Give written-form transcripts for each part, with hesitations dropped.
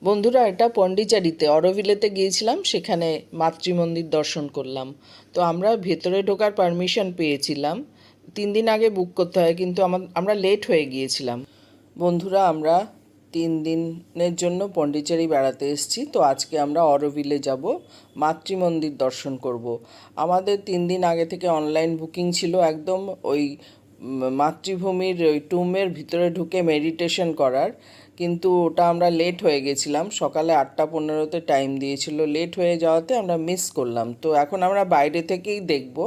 বন্ধুরা, এটা পন্ডিচেরিতে অরোভিলেতে গিয়েছিলাম, সেখানে মাতৃমন্দির দর্শন করলাম। তো আমরা ভেতরে ঢোকার পারমিশন পেয়েছিলাম, 3 দিন আগে বুক করতে হয়, কিন্তু আমরা লেট হয়ে গিয়েছিলাম। বন্ধুরা, আমরা 3 দিনের জন্য পন্ডিচেরি বেড়াতে এসেছি। তো আজকে আমরা অরোভিলে যাব, মাতৃমন্দির দর্শন করব। আমাদের 3 দিন আগে থেকে অনলাইন বুকিং ছিল, একদম ওই মাতৃভূমির ওই টুমের ভিতরে ঢুকে মেডিটেশন করার। কিন্তু ওটা আমরা লেট হয়ে গেছিলাম, সকালে 8:15-তে টাইম দিয়েছিল, লেট হয়ে যাওয়াতে আমরা মিস করলাম। তো এখন আমরা বাইরে থেকেই দেখব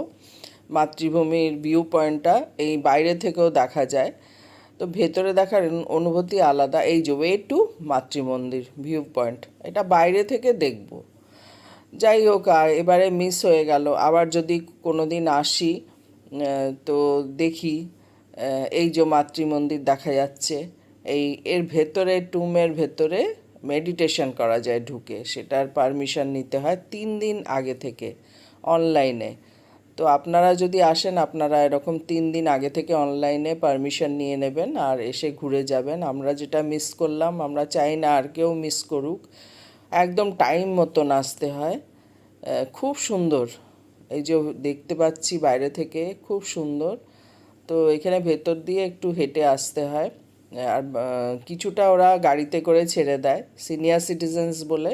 মাতৃভূমির ভিউ পয়েন্টটা, এই বাইরে থেকেও দেখা যায়। তো ভেতরে দেখার অনুভূতি আলাদা। এই যে way to Matrimandir view point, এটা বাইরে থেকে দেখব। যাই হোক, এবারে মিস হয়ে গেল। আবার যদি কোনো দিন আসি তো দেখি। এই যে মাতৃমন্দির দেখা যাচ্ছে, এর ভেতরে, টুমের ভেতরে মেডিটেশন করা যায় ঢুকে, সেটার পারমিশন নিতে হয় 3 দিন আগে থেকে অনলাইনে। তো আপনারা যদি আসেন, আপনারা এরকম 3 দিন আগে থেকে অনলাইনে পারমিশন নিয়ে নেবেন আর এসে ঘুরে যাবেন। আমরা যেটা মিস করলাম, আমরা চাই না আর কেউ মিস করুক। একদম টাইম মতন আসতে হয়। খুব সুন্দর, এই যে দেখতে পাচ্ছি বাইরে থেকে, খুব সুন্দর। তো এখানে ভেতর দিয়ে একটু হেঁটে আসতে হয়। আর কিছুটা ওরা গাড়িতে করে ছেড়ে দেয়, সিনিয়র সিটিজেন্স বলে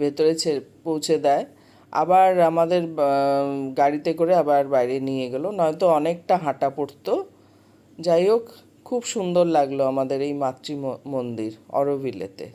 ভেতরে পৌঁছে দেয়। আবার আমাদের গাড়িতে করে আবার বাইরে নিয়ে গেলো, নয়তো অনেকটা হাঁটা পড়তো। যাই হোক, খুব সুন্দর লাগলো আমাদের এই মন্দির অরোভিলেতে।